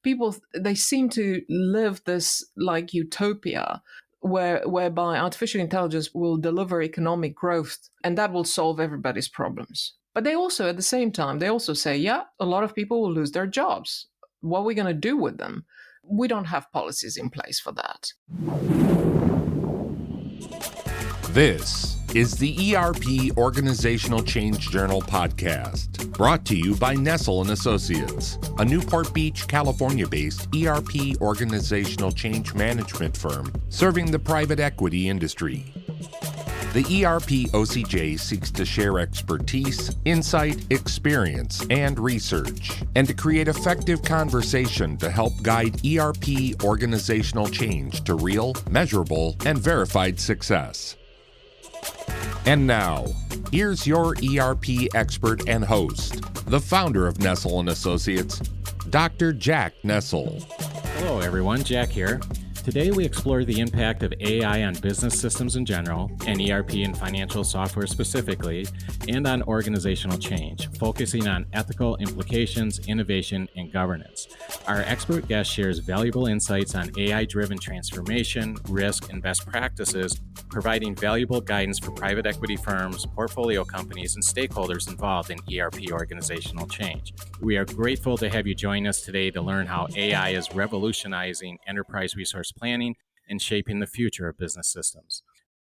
people, they seem to live this like utopia whereby artificial intelligence will deliver economic growth and that will solve everybody's problems. But they also, at the same time, they also say, yeah, a lot of people will lose their jobs. What are we going to do with them? We don't have policies in place for that. This is the ERP Organizational Change Journal podcast, brought to you by Nestell and Associates, a Newport Beach, California-based ERP organizational change management firm serving the private equity industry. The ERP OCJ seeks to share expertise, insight, experience, and research, and to create effective conversation to help guide ERP organizational change to real, measurable, and verified success. And now, here's your ERP expert and host, the founder of Nestell and Associates, Dr. Jack Nestell. Hello everyone, Jack here. Today we explore the impact of AI on business systems in general, and ERP and financial software specifically, and on organizational change, focusing on ethical implications, innovation, and governance. Our expert guest shares valuable insights on AI-driven transformation, risk, and best practices, providing valuable guidance for private equity firms, portfolio companies, and stakeholders involved in ERP organizational change. We are grateful to have you join us today to learn how AI is revolutionizing enterprise resource planning and shaping the future of business systems.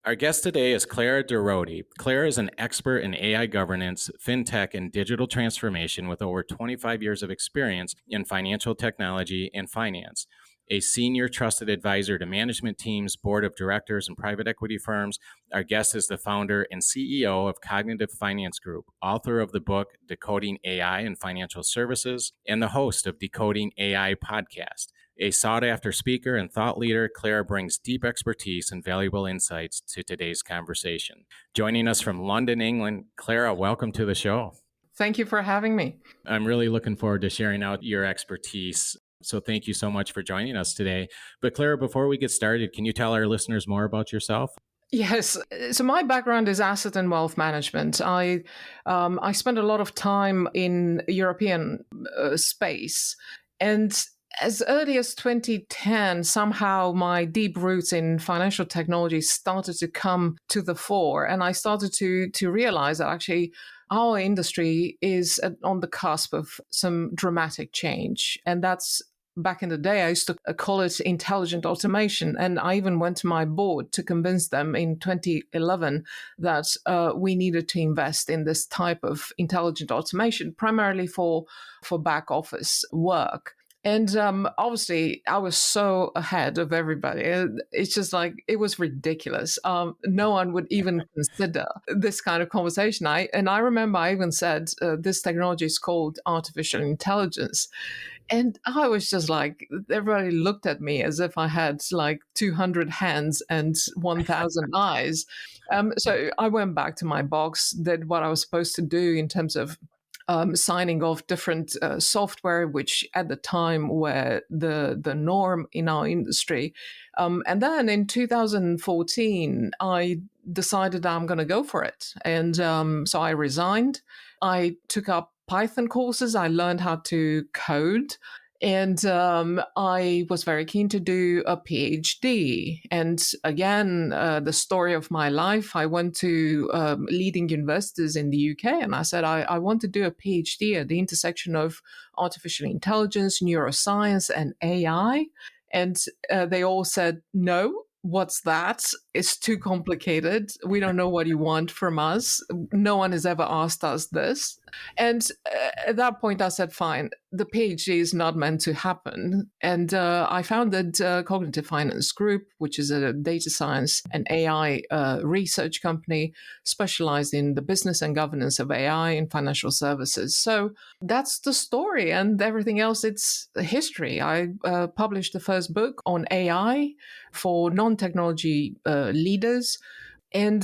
Our guest today is Clara Durodie. Clara is an expert in AI governance, fintech, and digital transformation with over 25 years of experience in financial technology and finance. A senior trusted advisor to management teams, board of directors, and private equity firms. Our guest is the founder and CEO of Cognitive Finance Group, author of the book Decoding AI in Financial Services, and the host of Decoding AI podcast. A sought-after speaker and thought leader, Clara brings deep expertise and valuable insights to today's conversation. Joining us from London, England, Clara, welcome to the show. Thank you for having me. I'm really looking forward to sharing out your expertise. So thank you so much for joining us today. But Clara, before we get started, can you tell our listeners more about yourself? Yes. So my background is asset and wealth management. I spent a lot of time in European space, and as early as 2010, somehow my deep roots in financial technology started to come to the fore. And I started to realize that actually our industry is on the cusp of some dramatic change. And that's back in the day, I used to call it intelligent automation. And I even went to my board to convince them in 2011 that we needed to invest in this type of intelligent automation, primarily for back office work. And obviously, I was so ahead of everybody. It's just like, it was ridiculous. No one would even consider this kind of conversation. I remember I even said, this technology is called artificial intelligence. And I was just like, everybody looked at me as if I had like 200 hands and 1,000 eyes. So I went back to my box, did what I was supposed to do in terms of signing off different software, which at the time were the norm in our industry. And then in 2014, I decided I'm going to go for it. And so I resigned. I took up Python courses. I learned how to code. And I was very keen to do a PhD. And again, the story of my life, I went to leading universities in the UK, and I said, I want to do a PhD at the intersection of artificial intelligence, neuroscience, and AI. And they all said, no. What's that? It's too complicated. We don't know what you want from us. No one has ever asked us this. And at that point, I said, fine, the PhD is not meant to happen. And I founded Cognitive Finance Group, which is a data science and AI research company specialized in the business and governance of AI in financial services. So that's the story, and everything else, it's history. I published the first book on AI for non-technology leaders. And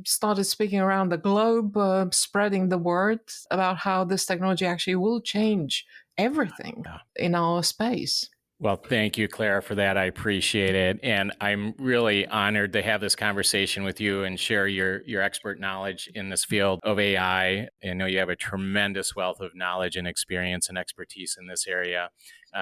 started speaking around the globe, spreading the word about how this technology actually will change everything in our space. Well, thank you, Clara, for that. I appreciate it. And I'm really honored to have this conversation with you and share your expert knowledge in this field of AI. I know you have a tremendous wealth of knowledge and experience and expertise in this area.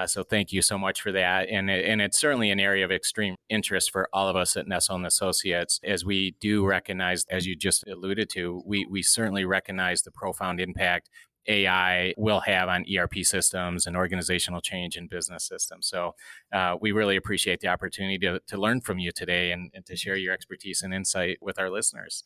So thank you so much for that. And it's certainly an area of extreme interest for all of us at Nestell and Associates, as we do recognize, as you just alluded to, we certainly recognize the profound impact AI will have on ERP systems and organizational change in business systems. So we really appreciate the opportunity to learn from you today and to share your expertise and insight with our listeners.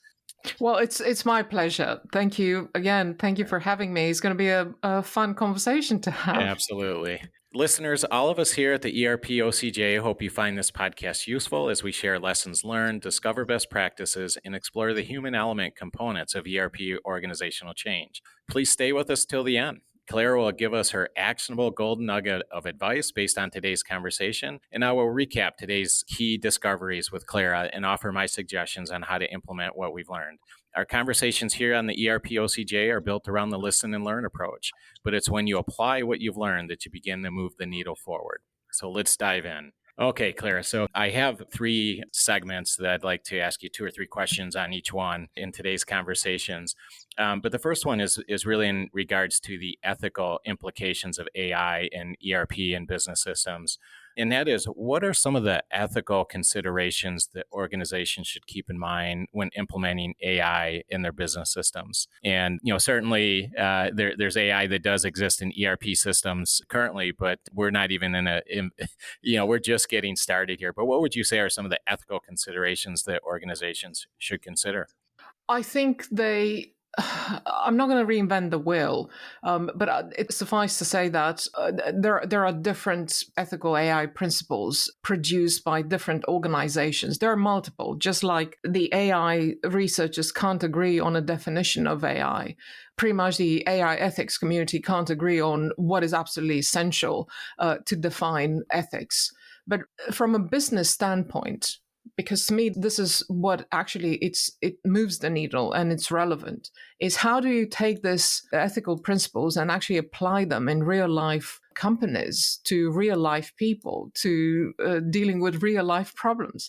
Well, it's my pleasure. Thank you again. Thank you for having me. It's going to be a fun conversation to have. Absolutely. Listeners, all of us here at the ERP OCJ hope you find this podcast useful as we share lessons learned, discover best practices, and explore the human element components of ERP organizational change. Please stay with us till the end. Clara will give us her actionable golden nugget of advice based on today's conversation, and I will recap today's key discoveries with Clara and offer my suggestions on how to implement what we've learned. Our conversations here on the ERP OCJ are built around the listen and learn approach, but it's when you apply what you've learned that you begin to move the needle forward. So let's dive in. Okay, Clara. So I have 3 segments that I'd like to ask you 2 or 3 questions on each one in today's conversations. But the first one is really in regards to the ethical implications of AI and ERP and business systems. And that is, what are some of the ethical considerations that organizations should keep in mind when implementing AI in their business systems? And, certainly there's AI that does exist in ERP systems currently, but we're not even we're just getting started here. But what would you say are some of the ethical considerations that organizations should consider? I think I'm not going to reinvent the wheel, but it suffice to say that there are different ethical AI principles produced by different organizations. There are multiple, just like the AI researchers can't agree on a definition of AI. Pretty much the AI ethics community can't agree on what is absolutely essential to define ethics. But from a business standpoint, because to me this is what actually it moves the needle and it's relevant, is how do you take this ethical principles and actually apply them in real life companies, to real life people, to dealing with real life problems.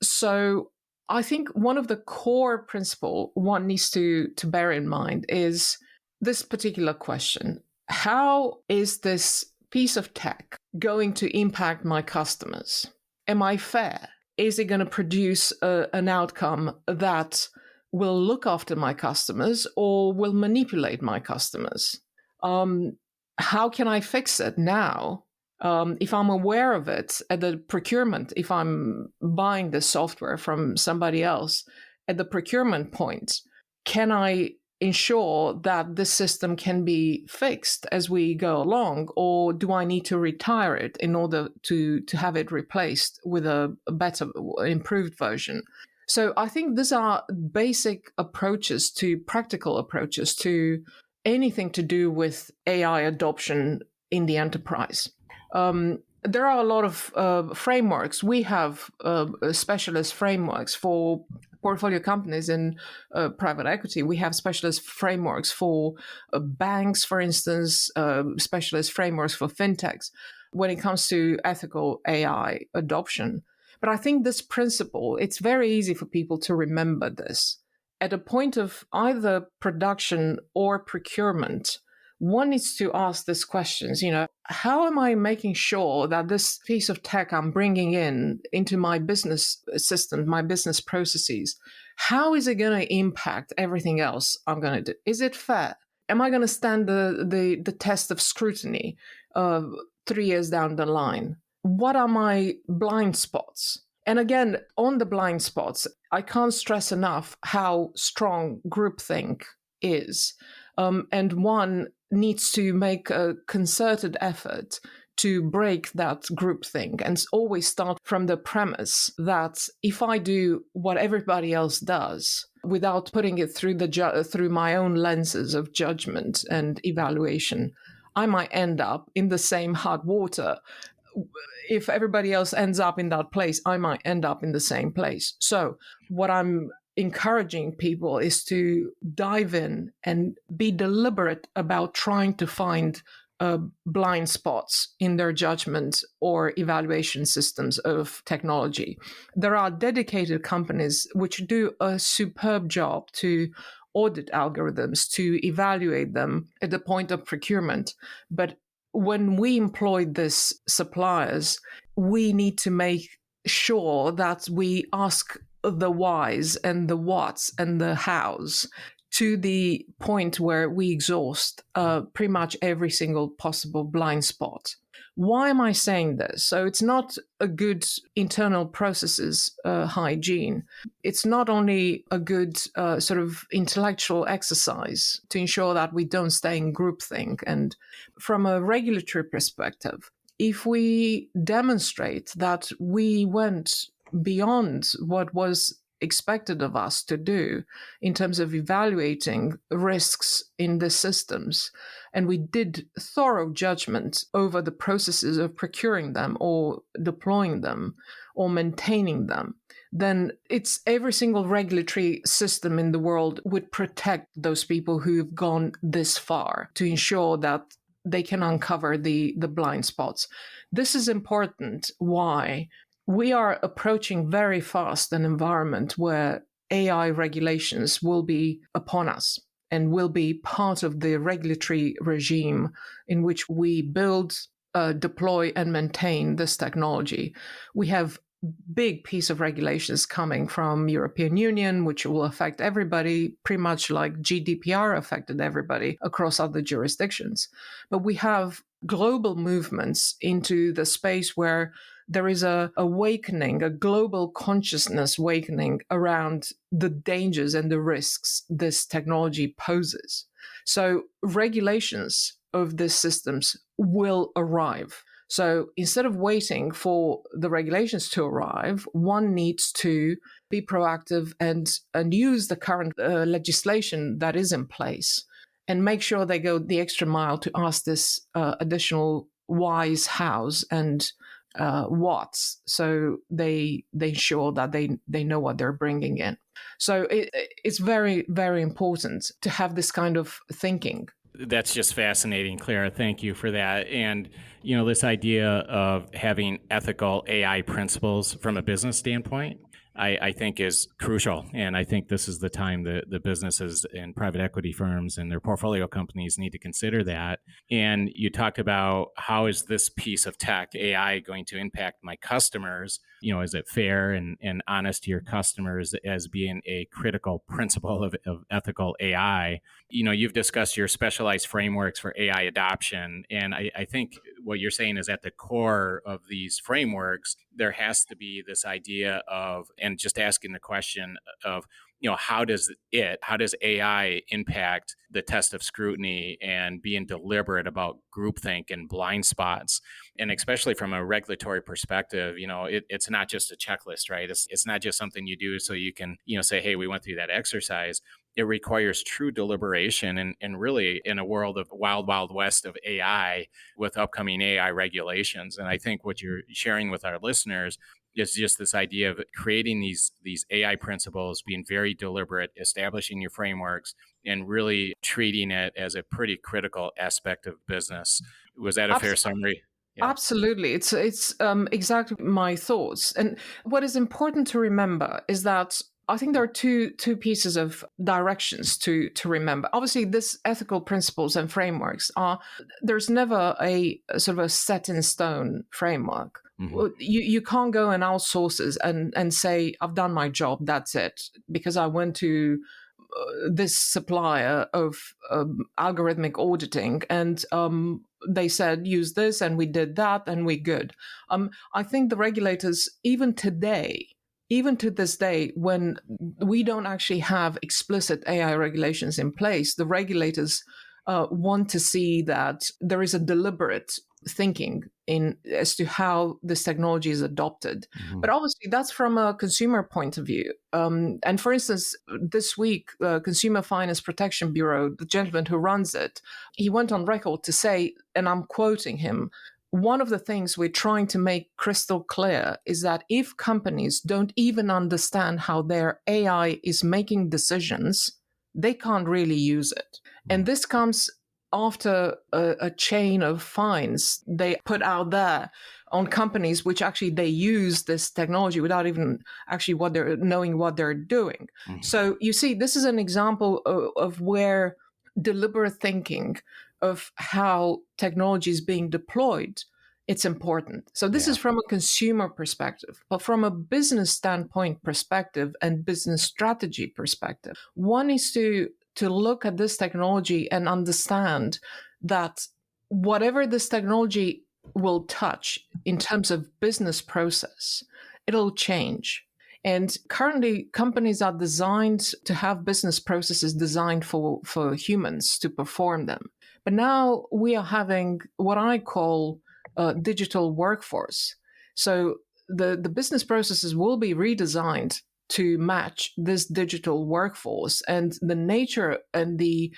So I think one of the core principle one needs to bear in mind is this particular question: how is this piece of tech going to impact my customers? Am I fair? Is it going to produce an outcome that will look after my customers or will manipulate my customers? How can I fix it now? If I'm aware of it at the procurement, if I'm buying the software from somebody else at the procurement point, can I ensure that this system can be fixed as we go along, or do I need to retire it in order to have it replaced with a better, improved version? So I think these are basic approaches to practical approaches to anything to do with AI adoption in the enterprise. There are a lot of frameworks. We have specialist frameworks for portfolio companies in private equity. We have specialist frameworks for banks, for instance, specialist frameworks for fintechs when it comes to ethical AI adoption. But I think this principle, it's very easy for people to remember this. At a point of either production or procurement, one needs to ask these questions, how am I making sure that this piece of tech I'm bringing into my business system, my business processes, how is it going to impact everything else I'm going to do? Is it fair? Am I going to stand the test of scrutiny 3 years down the line? What are my blind spots? And again, on the blind spots, I can't stress enough how strong groupthink is. And one needs to make a concerted effort to break that groupthink and always start from the premise that if I do what everybody else does without putting it through my own lenses of judgment and evaluation, I might end up in the same hot water. If everybody else ends up in that place, I might end up in the same place. So what I'm encouraging people is to dive in and be deliberate about trying to find blind spots in their judgment or evaluation systems of technology. There are dedicated companies which do a superb job to audit algorithms, to evaluate them at the point of procurement. But when we employ these suppliers, we need to make sure that we ask the whys and the whats and the hows to the point where we exhaust pretty much every single possible blind spot. Why am I saying this? So it's not a good internal processes hygiene. It's not only a good sort of intellectual exercise to ensure that we don't stay in groupthink. And from a regulatory perspective, if we demonstrate that we went beyond what was expected of us to do in terms of evaluating risks in the systems, and we did thorough judgment over the processes of procuring them or deploying them or maintaining them, then it's every single regulatory system in the world would protect those people who've gone this far to ensure that they can uncover the blind spots. This is important. Why? We are approaching very fast an environment where AI regulations will be upon us and will be part of the regulatory regime in which we build, deploy, and maintain this technology. We have big piece of regulations coming from European Union, which will affect everybody, pretty much like GDPR affected everybody across other jurisdictions. But we have global movements into the space where there is a awakening, a global consciousness awakening around the dangers and the risks this technology poses. So regulations of these systems will arrive. So instead of waiting for the regulations to arrive, one needs to be proactive and use the current legislation that is in place and make sure they go the extra mile to ask this additional whys, hows, and whats, so they ensure that they know what they're bringing in. So it's very, very important to have this kind of thinking. That's just fascinating, Clara. Thank you for that. And, this idea of having ethical AI principles from a business standpoint, I think is crucial. And I think this is the time the businesses and private equity firms and their portfolio companies need to consider that. And you talked about, how is this piece of tech, AI, going to impact my customers? Is it fair and honest to your customers as being a critical principle of ethical AI? You've discussed your specialized frameworks for AI adoption. And I think what you're saying is at the core of these frameworks, there has to be this idea of, and just asking the question of, how does AI impact the test of scrutiny and being deliberate about groupthink and blind spots? And especially from a regulatory perspective, it's not just a checklist, right? It's not just something you do so you can, say, hey, we went through that exercise. It requires true deliberation and really in a world of wild west of AI with upcoming AI regulations. And I think what you're sharing with our listeners is just this idea of creating these AI principles, being very deliberate, establishing your frameworks, and really treating it as a pretty critical aspect of business. Was that a fair summary? Yeah. Absolutely. It's exactly my thoughts. And what is important to remember is that I think there are two pieces of directions to remember. Obviously, this ethical principles and frameworks there's never a sort of a set in stone framework. Mm-hmm. You can't go and outsource it and say, I've done my job, that's it, because I went to this supplier of algorithmic auditing and they said use this and we did that and we're good. I think the regulators, even to this day, when we don't actually have explicit AI regulations in place, the regulators want to see that there is a deliberate thinking as to how this technology is adopted. Mm-hmm. But obviously, that's from a consumer point of view. And for instance, this week, Consumer Finance Protection Bureau, the gentleman who runs it, he went on record to say, and I'm quoting him, one of the things we're trying to make crystal clear is that if companies don't even understand how their AI is making decisions, they can't really use it. And this comes after a chain of fines they put out there on companies which actually they use this technology without even actually knowing what they're doing. Mhm. So you see, this is an example of where deliberate thinking of how technology is being deployed, it's important. So this Yeah. is from a consumer perspective, but from a business standpoint perspective and business strategy perspective, one is to look at this technology and understand that whatever this technology will touch in terms of business process, it'll change. And currently, companies are designed to have business processes designed for humans to perform them. But now we are having what I call a digital workforce. So the business processes will be redesigned to match this digital workforce, and the nature and the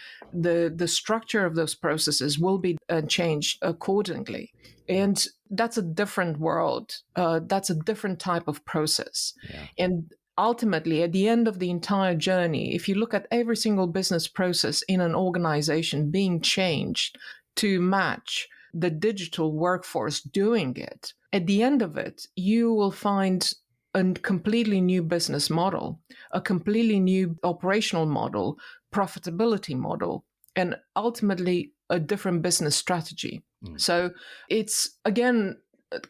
structure of those processes will be changed accordingly. And that's a different world. That's a different type of process. Yeah. And ultimately, at the end of the entire journey, if you look at every single business process in an organization being changed to match the digital workforce doing it, at the end of it, you will find a completely new business model, a completely new operational model, profitability model, and ultimately a different business strategy. So it's, again,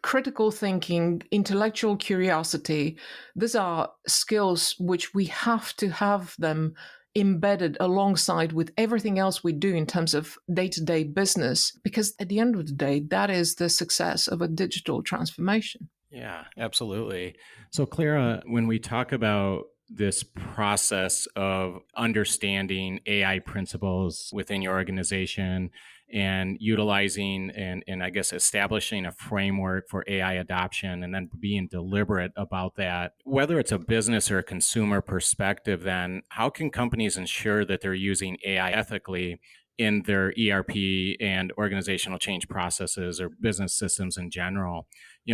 critical thinking, intellectual curiosity. These are skills which we have to have them embedded alongside with everything else we do in terms of day-to-day business, because at the end of the day, that is the success of a digital transformation. Yeah, absolutely. So, Clara, when we talk about this process of understanding AI principles within your organization and utilizing and I guess establishing a framework for AI adoption and then being deliberate about that, whether it's a business or a consumer perspective, then how can companies ensure that they're using AI ethically in their ERP and organizational change processes or business systems in general?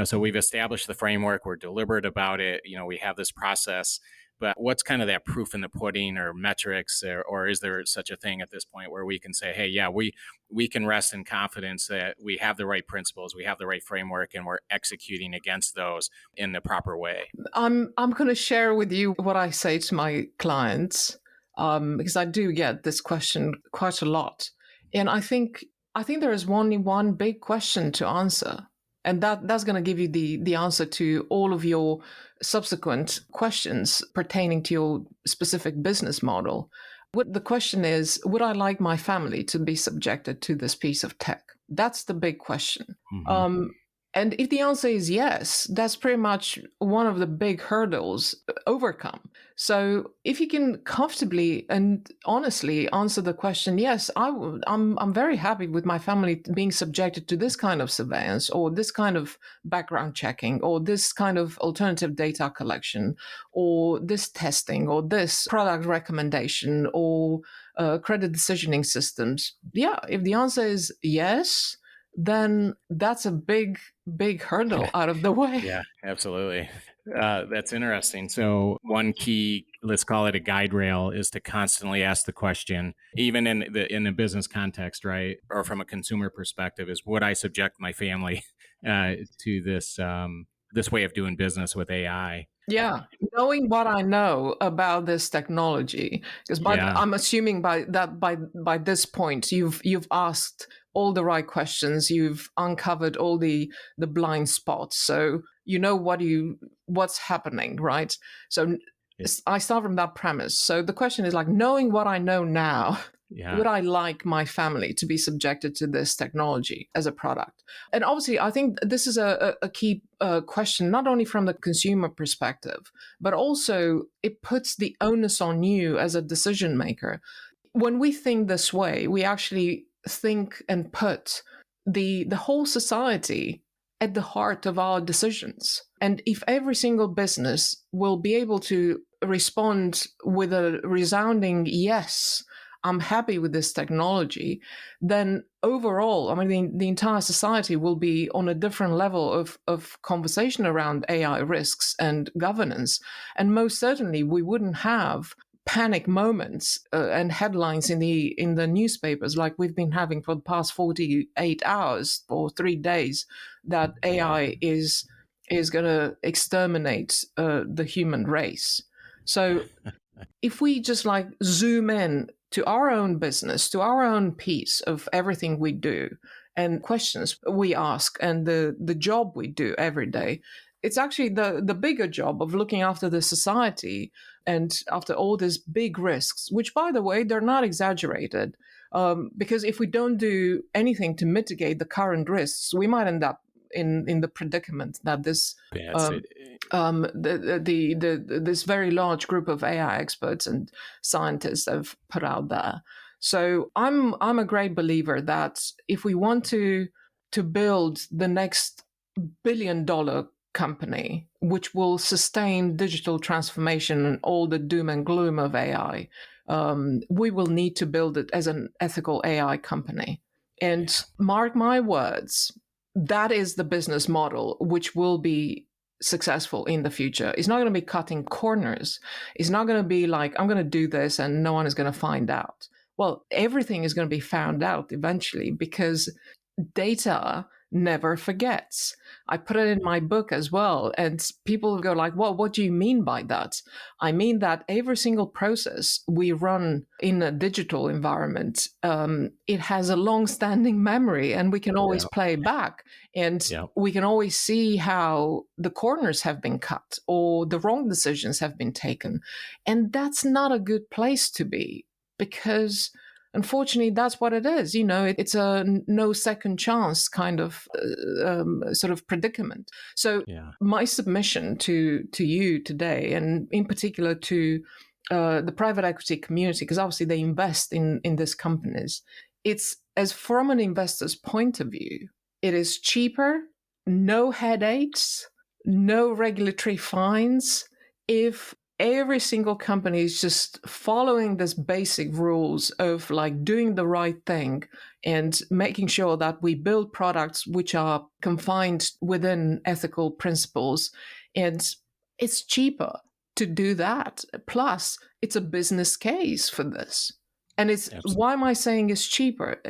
So we've established the framework, we're deliberate about it, we have this process, but what's kind of that proof in the pudding or metrics, or is there such a thing at this point where we can say, hey, yeah, we can rest in confidence that we have the right principles, we have the right framework, and we're executing against those in the proper way? I'm going to share with you what I say to my clients, because I do get this question quite a lot, and I think there is only one big question to answer, and that's going to give you the answer to all of your subsequent questions pertaining to your specific business model. What the question is, would I like my family to be subjected to this piece of tech? That's the big question. Mm-hmm. And if the answer is yes, that's pretty much one of the big hurdles overcome. So if you can comfortably and honestly answer the question, yes, I'm very happy with my family being subjected to this kind of surveillance or this kind of background checking or this kind of alternative data collection or this testing or this product recommendation or credit decisioning systems. Yeah, if the answer is yes, then that's a big hurdle out of the way. Yeah, absolutely. That's interesting. So one key, let's call it a guide rail, is to constantly ask the question, even in the business context, right, or from a consumer perspective, is would I subject my family to this way of doing business with AI? Yeah, knowing what I know about this technology, because I'm assuming by this point you've asked all the right questions, you've uncovered all the blind spots, so you know what's happening, right? So I start from that premise. So the question is like, knowing what I know now, would I like my family to be subjected to this technology as a product? And obviously, I think this is a key question, not only from the consumer perspective, but also it puts the onus on you as a decision maker. When we think this way, we actually think and put the whole society at the heart of our decisions. And if every single business will be able to respond with a resounding yes, I'm happy with this technology, then overall, I mean, the entire society will be on a different level of conversation around AI risks and governance. And most certainly, we wouldn't have panic moments and headlines in the newspapers, like we've been having for the past 48 hours or 3 days, that AI is going to exterminate the human race. So if we just like zoom in to our own business, to our own piece of everything we do, and questions we ask, and the job we do every day, it's actually the bigger job of looking after the society and after all these big risks, which, by the way, they're not exaggerated. Because if we don't do anything to mitigate the current risks, we might end up in the predicament that this this very large group of AI experts and scientists have put out there. So I'm a great believer that if we want to build the next billion-dollar company, which will sustain digital transformation and all the doom and gloom of AI, we will need to build it as an ethical AI company. And mark my words, that is the business model which will be successful in the future. It's not going to be cutting corners. It's not going to be like, I'm going to do this and no one is going to find out. Well, everything is going to be found out eventually, because data never forgets. I put it in my book as well, and people go like, well, what do you mean by that? I mean that every single process we run in a digital environment, it has a long-standing memory, and we can always play back, and we can always see how the corners have been cut or the wrong decisions have been taken. And that's not a good place to be, because unfortunately, that's what it is. It's a no second chance kind of sort of predicament. So my submission to you today, and in particular to the private equity community, because obviously they invest in these companies, it's, as from an investor's point of view, it is cheaper, no headaches, no regulatory fines, if every single company is just following these basic rules of like doing the right thing and making sure that we build products which are confined within ethical principles. And it's cheaper to do that. Plus, it's a business case for this. And it's why am I saying it's cheaper?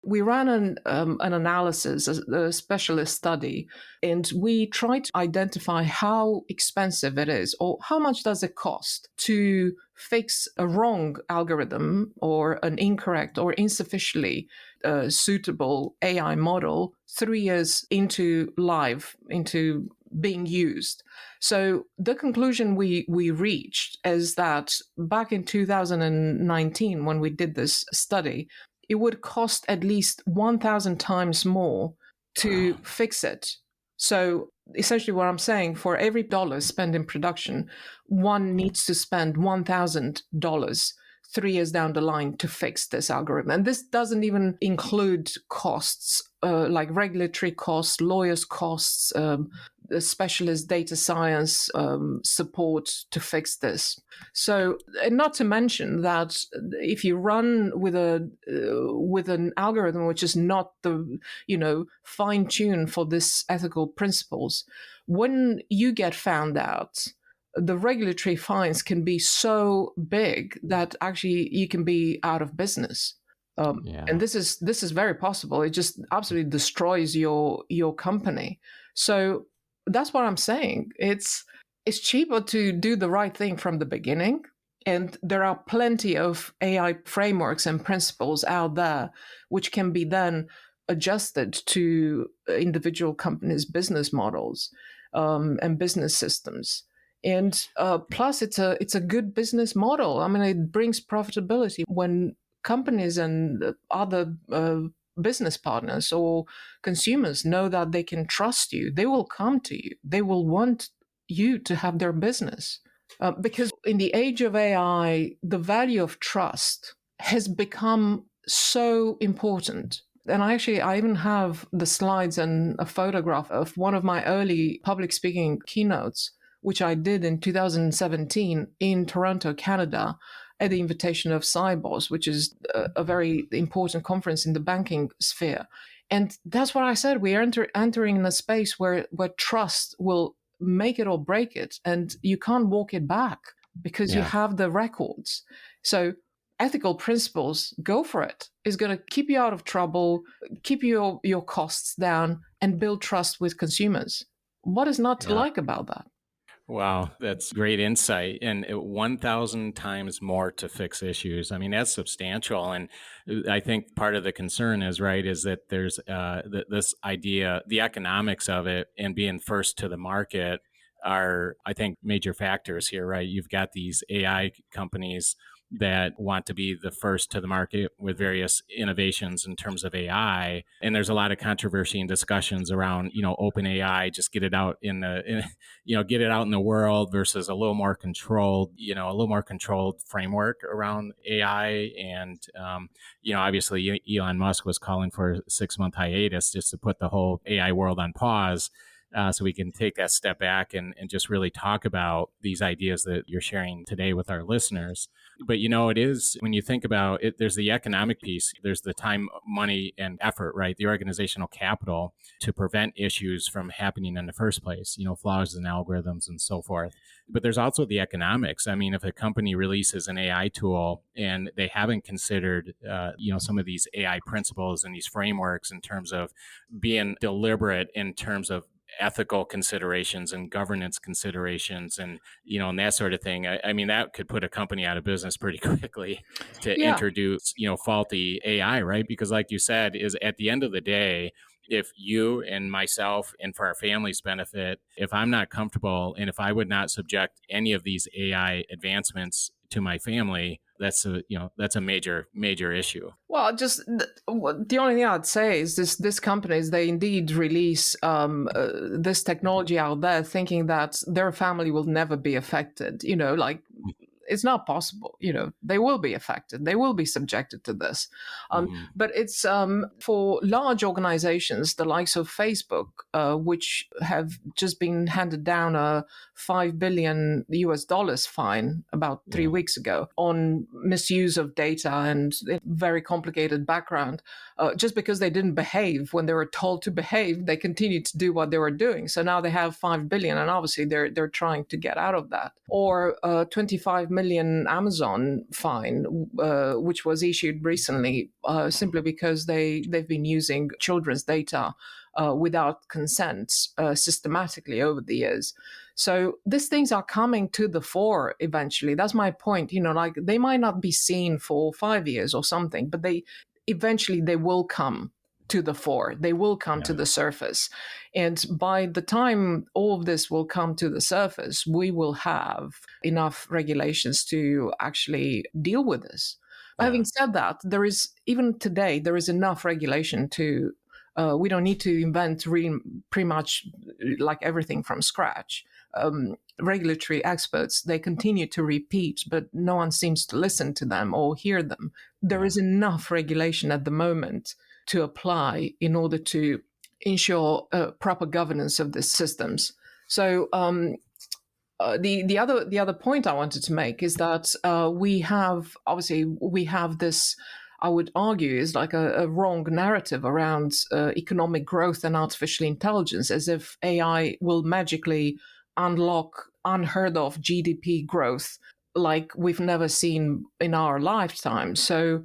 We ran an analysis, a specialist study, and we tried to identify how expensive it is, or how much does it cost to fix a wrong algorithm or an incorrect or insufficiently suitable AI model 3 years into being used. So the conclusion we reached is that back in 2019, when we did this study, it would cost at least 1,000 times more to fix it. So essentially what I'm saying, for every dollar spent in production, one needs to spend $1,000 3 years down the line to fix this algorithm. And this doesn't even include costs, like regulatory costs, lawyers' costs, specialist data science support to fix this. So, and not to mention that if you run with an algorithm which is not fine-tuned for this ethical principles, when you get found out, the regulatory fines can be so big that actually you can be out of business. And this is very possible. It just absolutely destroys your company. So that's what I'm saying. It's cheaper to do the right thing from the beginning. And there are plenty of AI frameworks and principles out there which can be then adjusted to individual companies' business models and business systems. And plus, it's a good business model. I mean, it brings profitability when companies and other business partners or consumers know that they can trust you. They will come to you. They will want you to have their business. Because in the age of AI, the value of trust has become so important. And I even have the slides and a photograph of one of my early public speaking keynotes, which I did in 2017 in Toronto, Canada, at the invitation of Cybos, which is a very important conference in the banking sphere. And that's what I said. We are entering in a space where trust will make it or break it, and you can't walk it back. because you Yeah. have the records. So ethical principles, go for it. It's going to keep you out of trouble, keep your costs down, and build trust with consumers. What is not to Yeah. like about that? Wow, that's great insight. And 1,000 times more to fix issues. I mean, that's substantial. And I think part of the concern is, right, is that there's this idea, the economics of it and being first to the market are, I think, major factors here, right? You've got these AI companies that want to be the first to the market with various innovations in terms of AI. And there's a lot of controversy and discussions around, open AI, just get it out get it out in the world versus a little more controlled framework around AI. And, obviously Elon Musk was calling for a 6-month hiatus just to put the whole AI world on pause. So we can take that step back and just really talk about these ideas that you're sharing today with our listeners. But, it is, when you think about it, there's the economic piece, there's the time, money, and effort, right? The organizational capital to prevent issues from happening in the first place, flaws in algorithms and so forth. But there's also the economics. I mean, if a company releases an AI tool and they haven't considered, some of these AI principles and these frameworks in terms of being deliberate in terms of ethical considerations and governance considerations and that sort of thing. I mean, that could put a company out of business pretty quickly to introduce faulty AI, right? Because like you said, is at the end of the day, if you and myself and for our family's benefit, if I'm not comfortable and if I would not subject any of these AI advancements to my family, that's a major issue. Well, just the only thing I'd say is this companies, they indeed release this technology out there thinking that their family will never be affected. It's not possible. They will be affected. They will be subjected to this. But it's for large organizations, the likes of Facebook, which have just been handed down a $5 billion US fine about 3 weeks ago on misuse of data and very complicated background. Just because they didn't behave when they were told to behave, they continued to do what they were doing. So now they have $5 billion, and obviously they're trying to get out of that. Or 25 million Amazon fine, which was issued recently, simply because they've been using children's data without consent systematically over the years. So these things are coming to the fore eventually. That's my point. They might not be seen for 5 years or something, but they will come to the fore. They will come to the surface. And by the time all of this will come to the surface, we will have enough regulations to actually deal with this. Having said that, even today, there is enough regulation to, we don't need to invent really pretty much like everything from scratch. Regulatory experts, they continue to repeat, but no one seems to listen to them or hear them. There is enough regulation at the moment to apply in order to ensure proper governance of these systems. So the other point I wanted to make is that we have this, I would argue, is like a wrong narrative around economic growth and artificial intelligence, as if AI will magically unlock unheard of GDP growth like we've never seen in our lifetime. So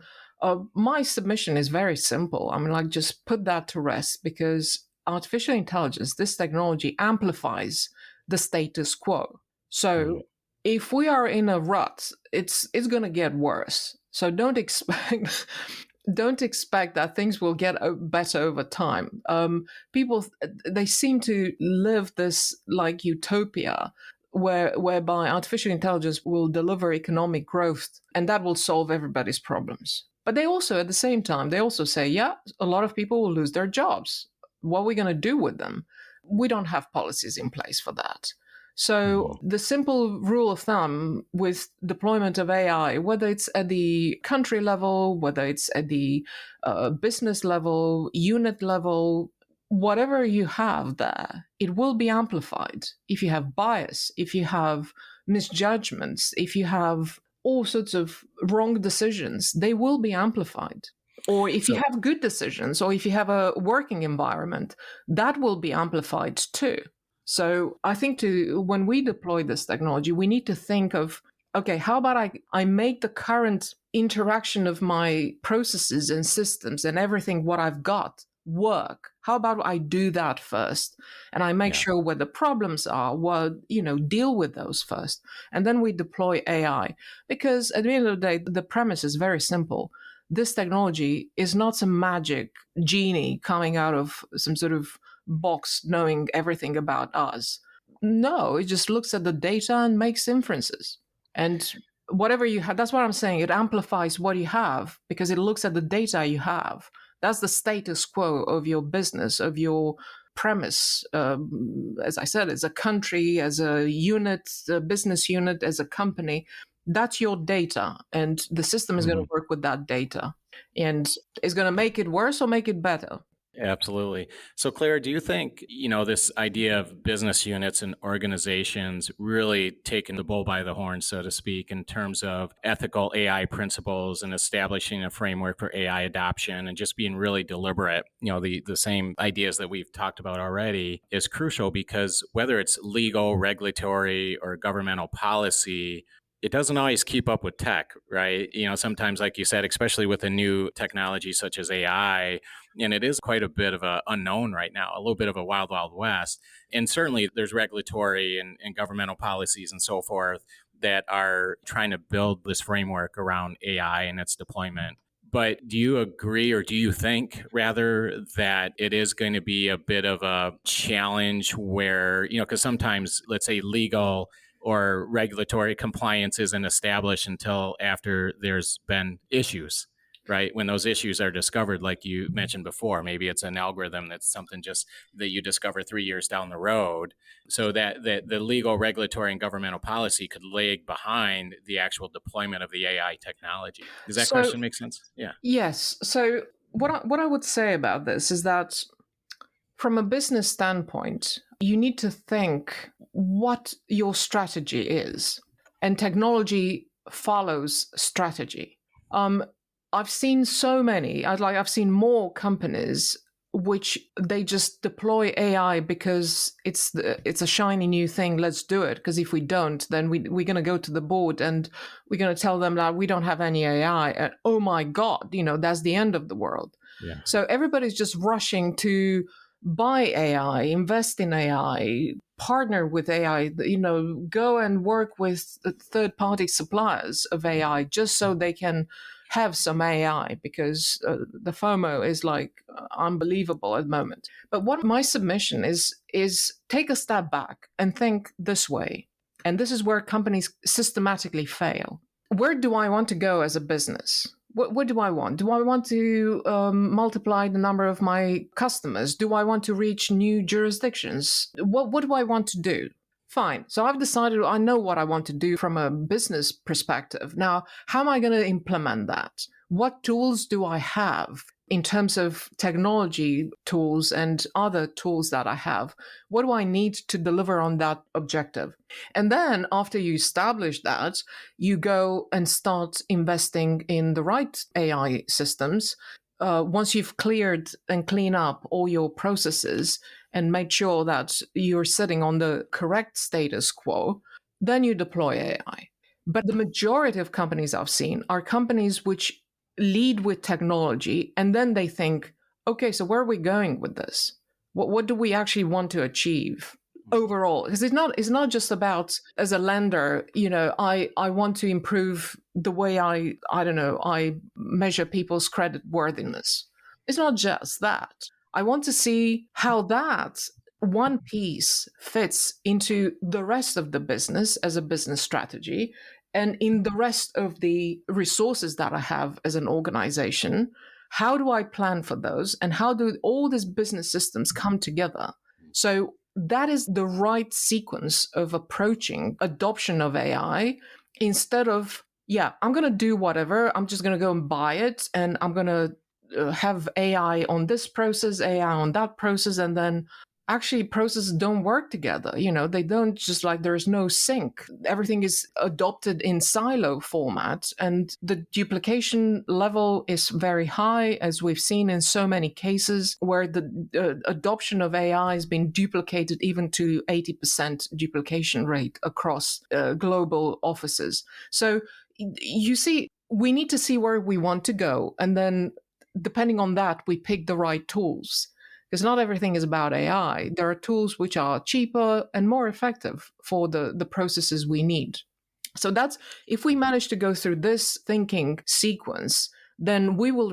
my submission is very simple. I mean, just put that to rest, because artificial intelligence, this technology, amplifies the status quo. So if we are in a rut, it's going to get worse. So don't expect that things will get better over time. People, they seem to live this like utopia whereby artificial intelligence will deliver economic growth and that will solve everybody's problems. But they also, at the same time, they also say, a lot of people will lose their jobs. What are we going to do with them? We don't have policies in place for that. So the simple rule of thumb with deployment of AI, whether it's at the country level, whether it's at the business level, unit level, whatever you have there, it will be amplified. If you have bias, if you have misjudgments, if you have all sorts of wrong decisions, they will be amplified. Or if you have good decisions, or if you have a working environment, that will be amplified too. So I think when we deploy this technology, we need to think of okay, how about I make the current interaction of my processes and systems and everything what I've got work? How about I do that first and I make Yeah. sure where the problems are, deal with those first. And then we deploy AI. Because at the end of the day, the premise is very simple. This technology is not some magic genie coming out of some sort of box knowing everything about us. No, it just looks at the data and makes inferences. And whatever you have, that's what I'm saying. It amplifies what you have because it looks at the data you have. That's the status quo of your business, of your premise. As I said, as a country, as a unit, a business unit, as a company, that's your data. And the system is going to work with that data and is going to make it worse or make it better. Absolutely. So, Clara, do you think, this idea of business units and organizations really taking the bull by the horn, so to speak, in terms of ethical AI principles and establishing a framework for AI adoption and just being really deliberate, the same ideas that we've talked about already is crucial because whether it's legal, regulatory, or governmental policy, it doesn't always keep up with tech, right? Sometimes, like you said, especially with a new technology such as AI, and it is quite a bit of an unknown right now, a little bit of a wild, wild west. And certainly there's regulatory and governmental policies and so forth that are trying to build this framework around AI and its deployment. But do you agree, or do you think rather that it is going to be a bit of a challenge where, because sometimes, let's say, legal or regulatory compliance isn't established until after there's been issues, right? When those issues are discovered, like you mentioned before, maybe it's an algorithm that's something just that you discover 3 years down the road. So that the legal, regulatory, and governmental policy could lag behind the actual deployment of the AI technology. Does that So, question make sense? Yeah. yes. So what I would say about this is that from a business standpoint, you need to think what your strategy is, and technology follows strategy. I've seen so many. I've seen more companies which they just deploy AI because it's a shiny new thing. Let's do it. Because if we don't, then we're going to go to the board and we're going to tell them that we don't have any AI. And oh my God, that's the end of the world. Yeah. So everybody's just rushing to buy AI, invest in AI, partner with AI, go and work with third-party suppliers of AI just so they can have some AI because the FOMO is unbelievable at the moment. But what my submission is take a step back and think this way. And this is where companies systematically fail. Where do I want to go as a business? What do I want? Do I want to multiply the number of my customers? Do I want to reach new jurisdictions? What do I want to do? Fine. So I've decided I know what I want to do from a business perspective. Now, how am I going to implement that? What tools do I have in terms of technology tools and other tools that I have? What do I need to deliver on that objective? And then after you establish that, you go and start investing in the right AI systems. Once you've cleared and cleaned up all your processes and made sure that you're sitting on the correct status quo, then you deploy AI. But the majority of companies I've seen are companies which lead with technology and then they think, okay, so where are we going with this? What do we actually want to achieve overall? Because it's not just about, as a lender, I want to improve the way I measure people's credit worthiness. It's not just that. I want to see how that one piece fits into the rest of the business as a business strategy and in the rest of the resources that I have as an organization. How do I plan for those? And how do all these business systems come together? So that is the right sequence of approaching adoption of AI instead of, I'm going to do whatever. I'm just going to go and buy it. And I'm going to have AI on this process, AI on that process. And then actually processes don't work together. They don't just like, there's no sync. Everything is adopted in silo format, and the duplication level is very high, as we've seen in so many cases where the adoption of AI has been duplicated even to 80% duplication rate across global offices. So you see, we need to see where we want to go, and then depending on that, we pick the right tools. Because not everything is about AI. There are tools which are cheaper and more effective for the processes we need. So that's, if we manage to go through this thinking sequence, then we will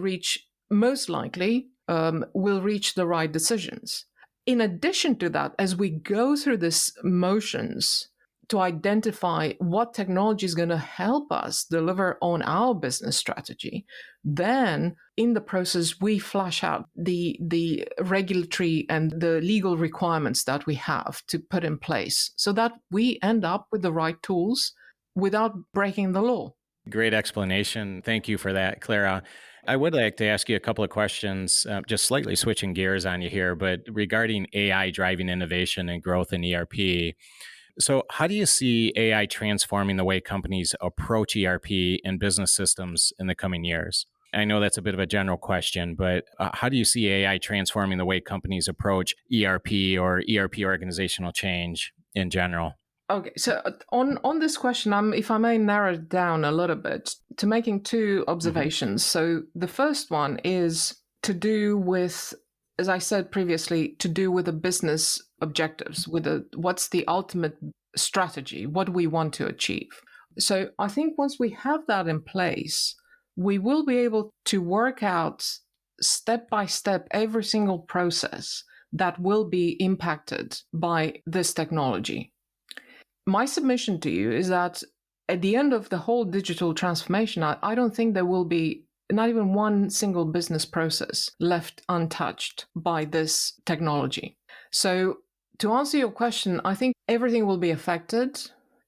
most likely, we'll reach the right decisions. In addition to that, as we go through these motions to identify what technology is going to help us deliver on our business strategy, then in the process, we flash out the regulatory and the legal requirements that we have to put in place so that we end up with the right tools without breaking the law. Great explanation. Thank you for that, Clara. I would like to ask you a couple of questions, just slightly switching gears on you here, but regarding AI driving innovation and growth in ERP. So how do you see AI transforming the way companies approach ERP and business systems in the coming years? I know that's a bit of a general question, but how do you see AI transforming the way companies approach ERP or ERP organizational change in general? Okay, so on this question, if I may narrow it down a little bit to making two observations. So the first one is to do with, as I said previously, to do with the business objectives, what's the ultimate strategy, what we want to achieve. So I think once we have that in place, we will be able to work out step by step every single process that will be impacted by this technology. My submission to you is that at the end of the whole digital transformation, I don't think there will be not even one single business process left untouched by this technology. So to answer your question, I think everything will be affected,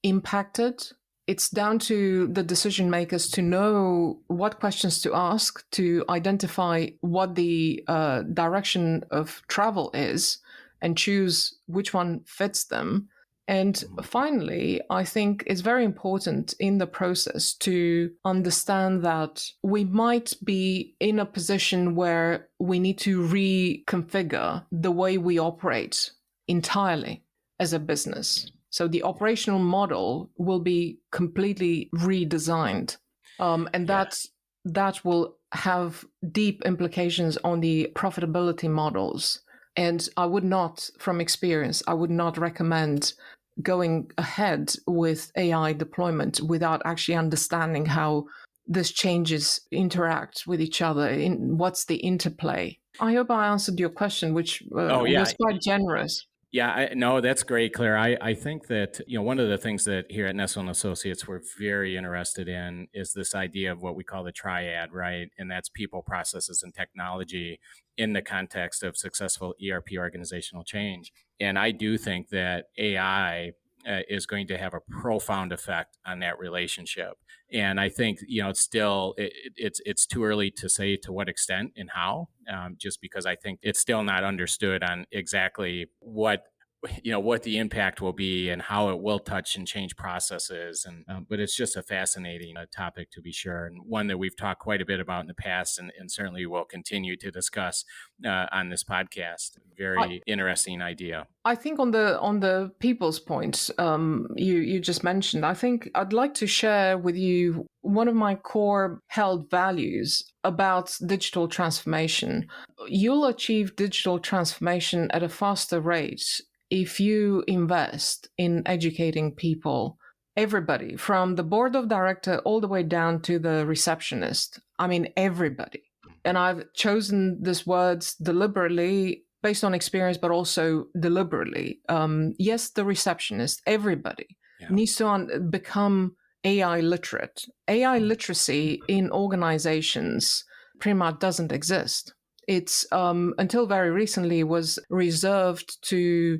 impacted. It's down to the decision makers to know what questions to ask, to identify what the direction of travel is and choose which one fits them. And finally, I think it's very important in the process to understand that we might be in a position where we need to reconfigure the way we operate entirely as a business. So the operational model will be completely redesigned. And that will have deep implications on the profitability models. And I would not, from experience, I would not recommend going ahead with AI deployment without actually understanding how these changes interact with each other, what's the interplay. I hope I answered your question, which was quite generous. Yeah, no, that's great, Claire. I think that, one of the things that here at Nestell and Associates we're very interested in is this idea of what we call the triad, right? And that's people, processes, and technology in the context of successful ERP organizational change. And I do think that AI is going to have a profound effect on that relationship. And I think, it's still, it's too early to say to what extent and how, just because I think it's still not understood on exactly what the impact will be and how it will touch and change processes. And but it's just a fascinating topic, to be sure, and one that we've talked quite a bit about in the past, and certainly will continue to discuss on this podcast. Very interesting idea. I think on the people's point you just mentioned, I think I'd like to share with you one of my core held values about digital transformation. You'll achieve digital transformation at a faster rate if you invest in educating people, everybody, from the board of director all the way down to the receptionist. I mean, everybody. And I've chosen these words deliberately based on experience, but also deliberately. Yes, the receptionist, everybody needs to become AI literate. AI literacy in organizations pretty much doesn't exist. It's until very recently was reserved to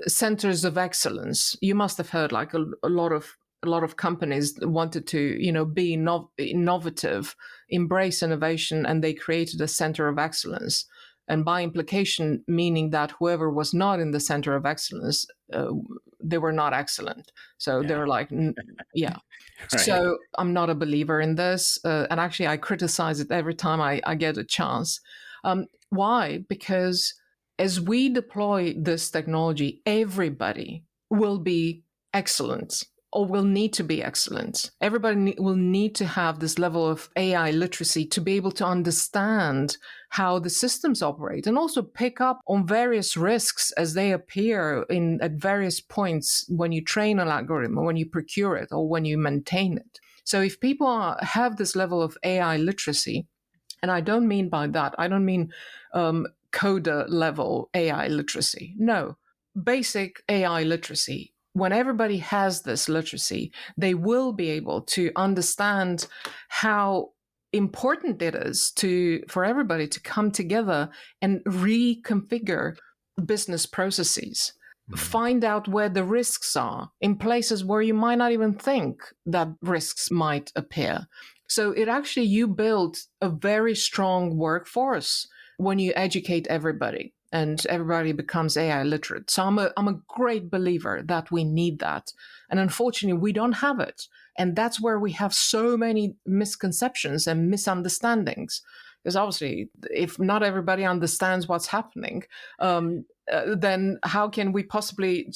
centers of excellence. You must have heard like a lot of companies wanted to be innovative, embrace innovation, and they created a center of excellence. And by implication, meaning that whoever was not in the center of excellence, they were not excellent. So they were like, yeah. Right. So I'm not a believer in this. And actually, I criticize it every time I get a chance. Why? Because as we deploy this technology, everybody will be excellent or will need to be excellent. Everybody will need to have this level of AI literacy to be able to understand how the systems operate and also pick up on various risks as they appear at various points when you train an algorithm or when you procure it or when you maintain it. So if people have this level of AI literacy, and I don't mean by that, I don't mean coder level AI literacy. No, basic AI literacy. When everybody has this literacy, they will be able to understand how important it is for everybody to come together and reconfigure business processes. Find out where the risks are in places where you might not even think that risks might appear. So you build a very strong workforce when you educate everybody and everybody becomes AI literate. So I'm a great believer that we need that. And unfortunately, we don't have it. And that's where we have so many misconceptions and misunderstandings. Because obviously, if not everybody understands what's happening, then how can we possibly,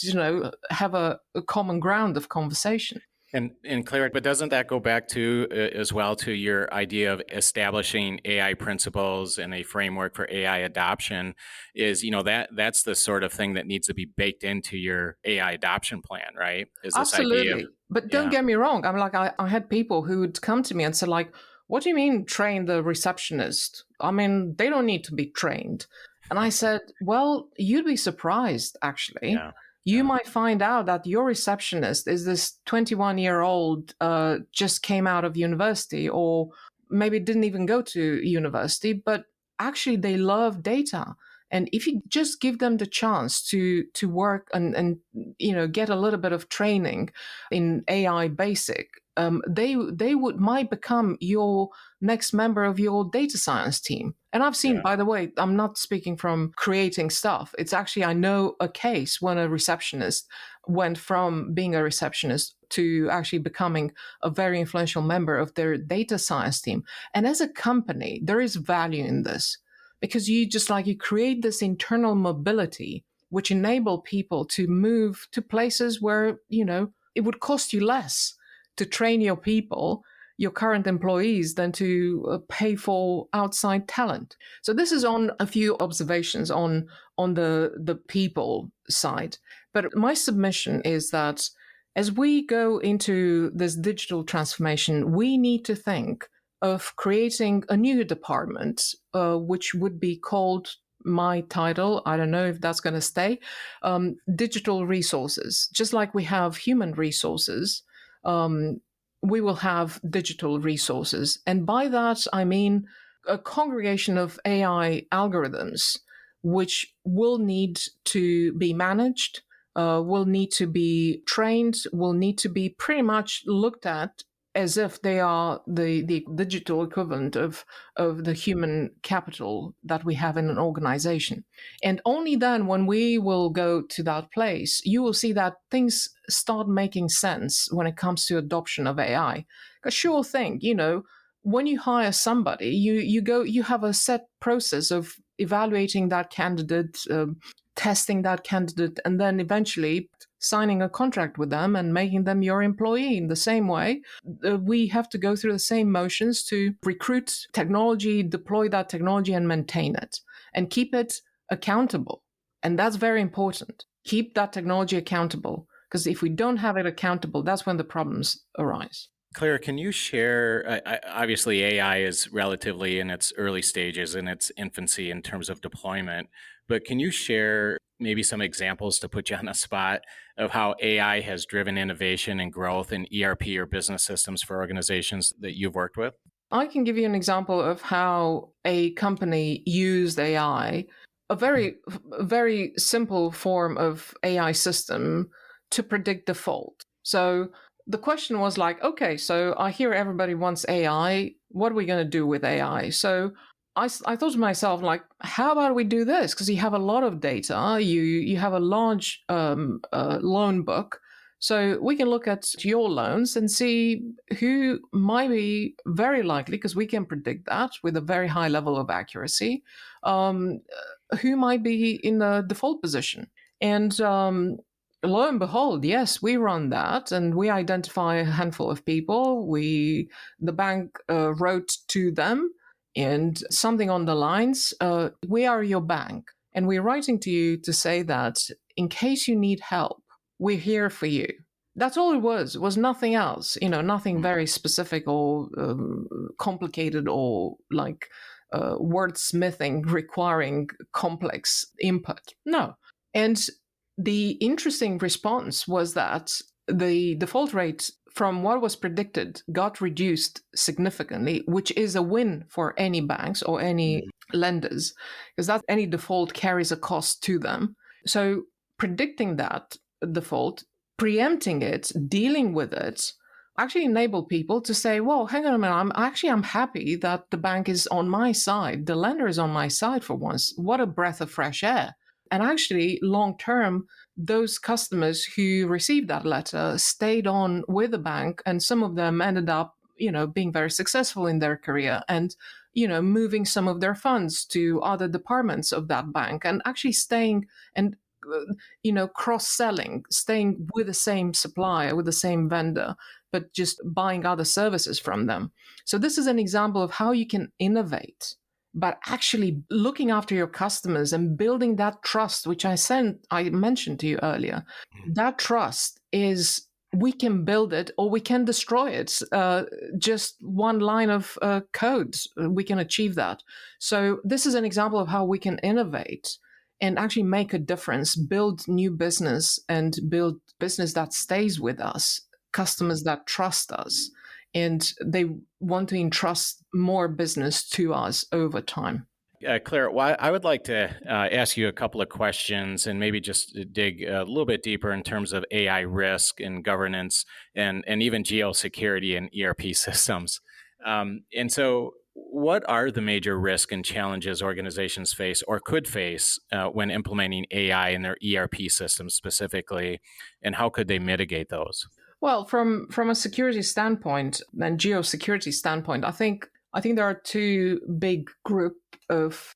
have a common ground of conversation? And Clara, but doesn't that go back to as well to your idea of establishing AI principles and a framework for AI adoption? Is that's the sort of thing that needs to be baked into your AI adoption plan, right? Is this Absolutely. idea? But don't get me wrong. I'm like, I had people who would come to me and say, like, what do you mean train the receptionist? I mean, they don't need to be trained. And I said, well, you'd be surprised, actually. Yeah. You might find out that your receptionist is this 21-year-old, just came out of university, or maybe didn't even go to university, but actually they love data. And if you just give them the chance to work and get a little bit of training in AI basic, they might become your next member of your data science team. And I've seen, by the way, I'm not speaking from creating stuff. It's actually, I know a case when a receptionist went from being a receptionist to actually becoming a very influential member of their data science team. And as a company, there is value in this because you create this internal mobility, which enable people to move to places where, it would cost you less to train your people, your current employees, than to pay for outside talent. So this is on a few observations on the people side. But my submission is that as we go into this digital transformation, we need to think of creating a new department, which would be called, my title, I don't know if that's going to stay, digital resources. Just like we have human resources, we will have digital resources. And by that, I mean a congregation of AI algorithms, which will need to be managed, will need to be trained, will need to be pretty much looked at as if they are the digital equivalent of the human capital that we have in an organization. And only then, when we will go to that place, you will see that things start making sense when it comes to adoption of AI. Because sure thing, when you hire somebody, you have a set process of evaluating that candidate, testing that candidate, and then eventually signing a contract with them and making them your employee. In the same way, we have to go through the same motions to recruit technology, deploy that technology, and maintain it, and keep it accountable. And that's very important. Keep that technology accountable, because if we don't have it accountable, that's when the problems arise. Clara, can you share, obviously AI is relatively in its early stages, in its infancy in terms of deployment, but can you share maybe some examples to put you on the spot of how AI has driven innovation and growth in ERP or business systems for organizations that you've worked with? I can give you an example of how a company used AI, a very, very simple form of AI system to predict default. So the question was like, okay, so I hear everybody wants AI. What are we going to do with AI? So I thought to myself, like, how about we do this? Because you have a lot of data, you have a large loan book. So we can look at your loans and see who might be very likely, because we can predict that with a very high level of accuracy, um, who might be in the default position. And lo and behold, yes, we run that, and we identify a handful of people. The bank wrote to them and something on the lines, we are your bank, and we're writing to you to say that in case you need help, we're here for you. That's all it was. It was nothing else, nothing very specific or complicated or like wordsmithing requiring complex input. No. And the interesting response was that the default rate from what was predicted got reduced significantly, which is a win for any banks or any lenders, because that any default carries a cost to them. So predicting that default, preempting it, dealing with it, actually enable people to say, well, hang on a minute, I'm happy that the bank is on my side. The lender is on my side for once. What a breath of fresh air. And actually, long term, those customers who received that letter stayed on with the bank, and some of them ended up, being very successful in their career and, moving some of their funds to other departments of that bank and actually staying and, cross-selling, staying with the same supplier, with the same vendor, but just buying other services from them. So this is an example of how you can innovate, but actually looking after your customers and building that trust, which I mentioned to you earlier. That trust is, we can build it or we can destroy it. Just one line of code, we can achieve that. So this is an example of how we can innovate and actually make a difference, build new business and build business that stays with us, customers that trust us, and they want to entrust more business to us over time. Clara, well, I would like to ask you a couple of questions and maybe just dig a little bit deeper in terms of AI risk and governance and even geosecurity and ERP systems. And so what are the major risks and challenges organizations face or could face when implementing AI in their ERP systems specifically, and how could they mitigate those? Well, from a security standpoint and geosecurity standpoint, I think there are two big group of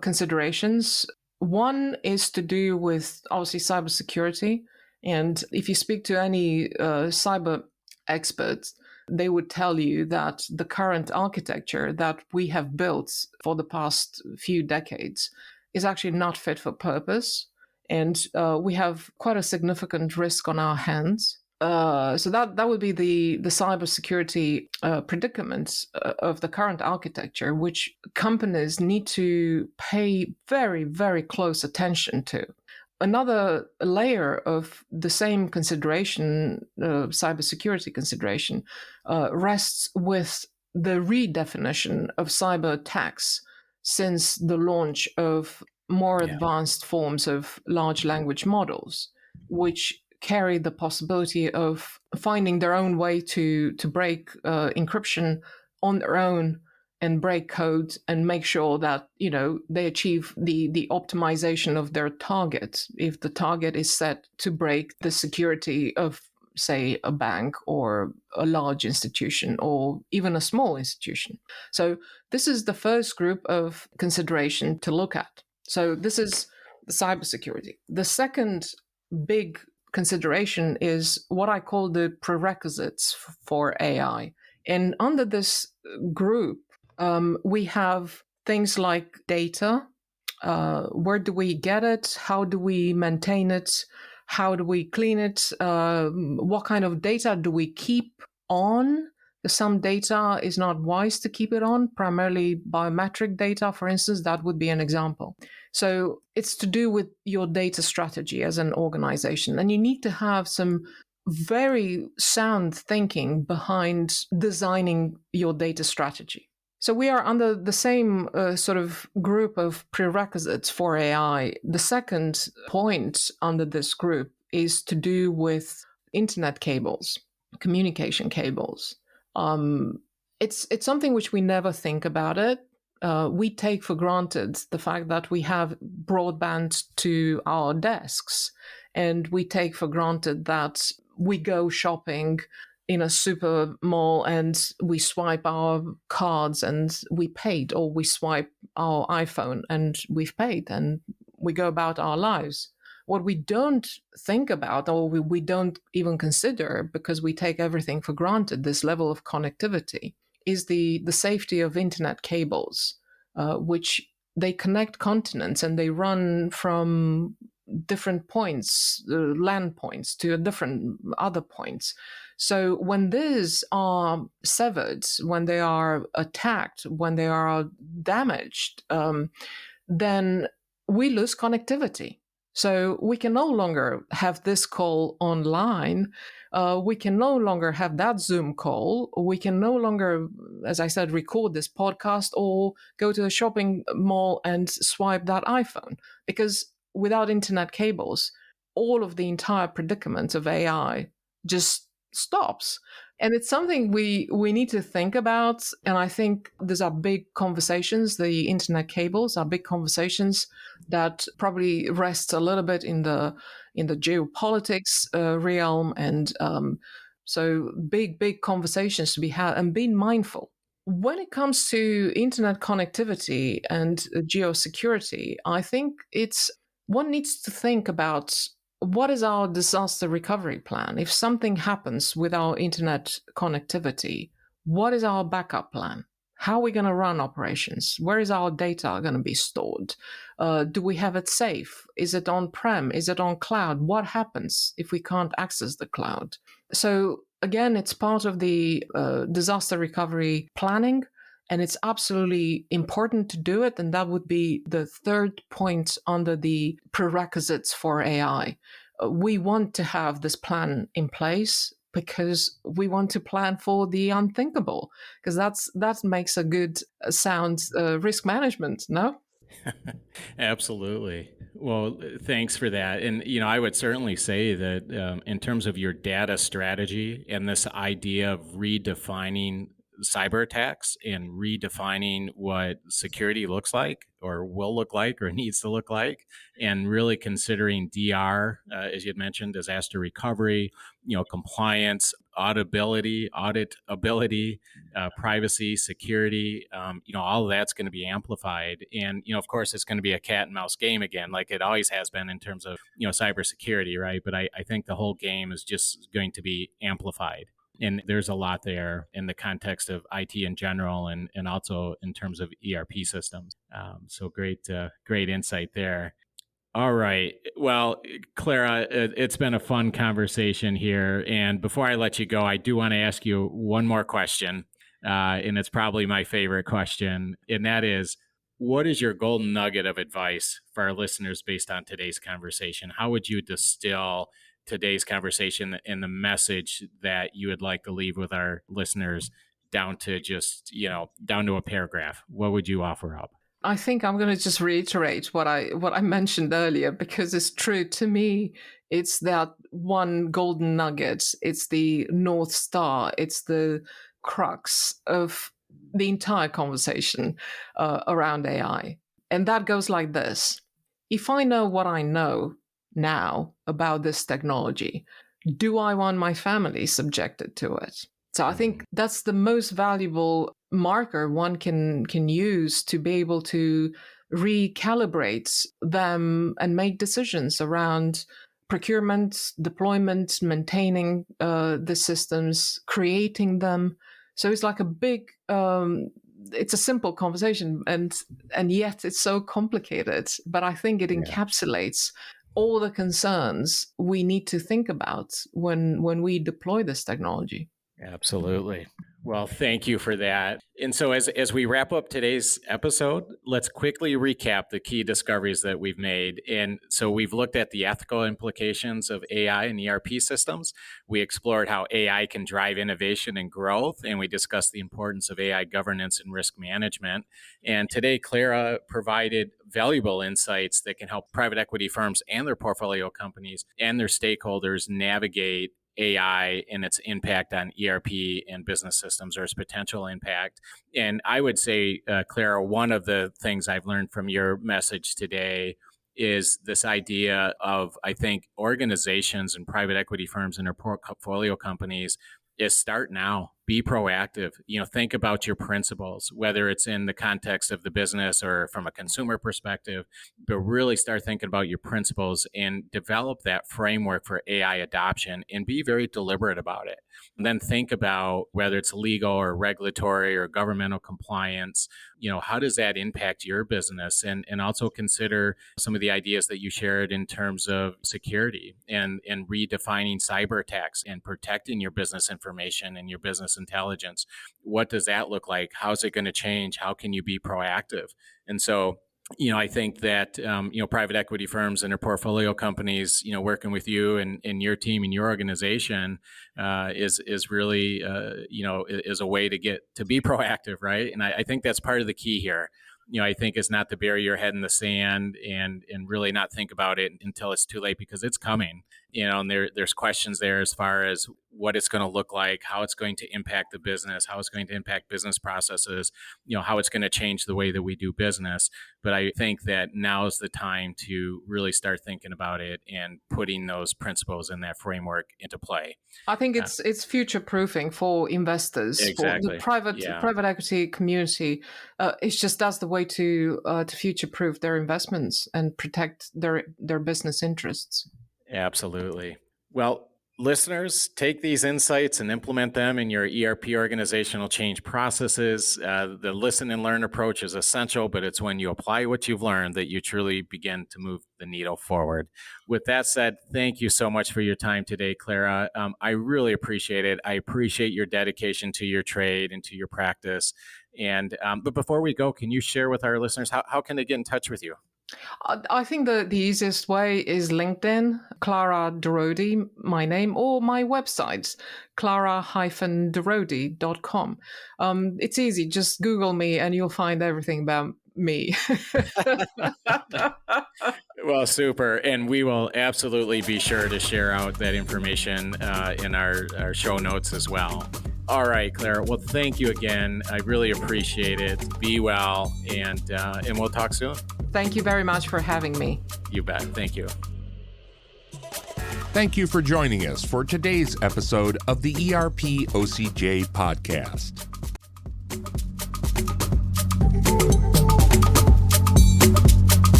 considerations. One is to do with obviously cybersecurity, and if you speak to any cyber experts, they would tell you that the current architecture that we have built for the past few decades is actually not fit for purpose, and we have quite a significant risk on our hands. So that would be the cybersecurity predicament of the current architecture, which companies need to pay very, very close attention to. Another layer of the same consideration, cybersecurity consideration, rests with the redefinition of cyber attacks since the launch of more advanced forms of large language models, which carry the possibility of finding their own way to break encryption on their own and break code and make sure that they achieve the optimization of their target. If the target is set to break the security of, say, a bank or a large institution or even a small institution. So this is the first group of consideration to look at. So this is the cybersecurity. The second big consideration is what I call the prerequisites for AI. And under this group, we have things like data. Where do we get it? How do we maintain it? How do we clean it? What kind of data do we keep on? Some data is not wise to keep it on, primarily biometric data, for instance, that would be an example. So it's to do with your data strategy as an organization. And you need to have some very sound thinking behind designing your data strategy. So we are under the same sort of group of prerequisites for AI. The second point under this group is to do with internet cables, communication cables. It's something which we never think about it. We take for granted the fact that we have broadband to our desks, and we take for granted that we go shopping in a super mall and we swipe our cards and we paid, or we swipe our iPhone and we've paid, and we go about our lives. What we don't think about, or we don't even consider because we take everything for granted, this level of connectivity, is the safety of internet cables, which they connect continents and they run from different points, land points, to different other points. So when these are severed, when they are attacked, when they are damaged, then we lose connectivity. So we can no longer have this call online. We can no longer have that Zoom call. We can no longer, as I said, record this podcast or go to a shopping mall and swipe that iPhone. Because without internet cables, all of the entire predicament of AI just stops. And it's something we need to think about. And I think these are big conversations. The internet cables are big conversations that probably rest a little bit in the geopolitics realm. And so big conversations to be had, and being mindful. When it comes to internet connectivity and geosecurity, I think one needs to think about what is our disaster recovery plan? If something happens with our internet connectivity, what is our backup plan? How are we going to run operations? Where is our data going to be stored? Do we have it safe? Is it on-prem? Is it on cloud? What happens if we can't access the cloud? So again, it's part of the disaster recovery planning, and it's absolutely important to do it. And that would be the third point under the prerequisites for AI. We want to have this plan in place because we want to plan for the unthinkable, because that makes a good sound risk management, no? Absolutely. Well, thanks for that. And, I would certainly say that in terms of your data strategy and this idea of redefining cyber attacks and redefining what security looks like or will look like or needs to look like, and really considering DR, as you had mentioned, disaster recovery, compliance, auditability, privacy, security, all of that's going to be amplified. And, of course, it's going to be a cat and mouse game again, like it always has been in terms of, cybersecurity, right? But I think the whole game is just going to be amplified. And there's a lot there in the context of IT in general, and also in terms of ERP systems. So great insight there. All right. Well, Clara, it's been a fun conversation here. And before I let you go, I do want to ask you one more question. And it's probably my favorite question. And that is, what is your golden nugget of advice for our listeners based on today's conversation? How would you distill today's conversation and the message that you would like to leave with our listeners down to just, down to a paragraph? What would you offer up? I think I'm going to just reiterate what I mentioned earlier, because it's true. To me, it's that one golden nugget. It's the North Star. It's the crux of the entire conversation around AI. And that goes like this. If I know what I know now about this technology, do I want my family subjected to it? So I think that's the most valuable marker one can use to be able to recalibrate them and make decisions around procurement, deployment, maintaining the systems, creating them. So it's like a big, it's a simple conversation, and yet it's so complicated. But I think it encapsulates all the concerns we need to think about when we deploy this technology. Absolutely. Well, thank you for that. And so as we wrap up today's episode, let's quickly recap the key discoveries that we've made. And so we've looked at the ethical implications of AI and ERP systems. We explored how AI can drive innovation and growth, and we discussed the importance of AI governance and risk management. And today, Clara provided valuable insights that can help private equity firms and their portfolio companies and their stakeholders navigate AI and its impact on ERP and business systems, or its potential impact. And I would say, Clara, one of the things I've learned from your message today is this idea of, I think, organizations and private equity firms and their portfolio companies is start now. Be proactive. Think about your principles, whether it's in the context of the business or from a consumer perspective, but really start thinking about your principles and develop that framework for AI adoption and be very deliberate about it. And then think about whether it's legal or regulatory or governmental compliance, how does that impact your business? And also consider some of the ideas that you shared in terms of security and redefining cyber attacks and protecting your business information and your business intelligence. What does that look like? How's it going to change? How can you be proactive? And so, I think that, private equity firms and their portfolio companies, working with you and your team and your organization is really, is a way to get to be proactive, right? And I think that's part of the key here. I think is not to bury your head in the sand and really not think about it until it's too late, because it's coming. And there's questions there as far as what it's going to look like, how it's going to impact the business, how it's going to impact business processes, how it's going to change the way that we do business. But I think that now is the time to really start thinking about it and putting those principles in that framework into play. I think it's future proofing for investors, exactly. for the private equity community. It's just that's the way to future proof their investments and protect their business interests. Absolutely. Well, listeners, take these insights and implement them in your ERP organizational change processes. The listen and learn approach is essential, but it's when you apply what you've learned that you truly begin to move the needle forward. With that said, thank you so much for your time today, Clara. I really appreciate it. I appreciate your dedication to your trade and to your practice. And but before we go, can you share with our listeners how can they get in touch with you? I think the easiest way is LinkedIn, Clara Durodie, my name, or my website, clara-durodie.com. It's easy. Just Google me and you'll find everything about me. Well, super. And we will absolutely be sure to share out that information in our show notes as well. All right, Clara. Well, thank you again. I really appreciate it. Be well, and we'll talk soon. Thank you very much for having me. You bet. Thank you. Thank you for joining us for today's episode of the ERP OCJ podcast.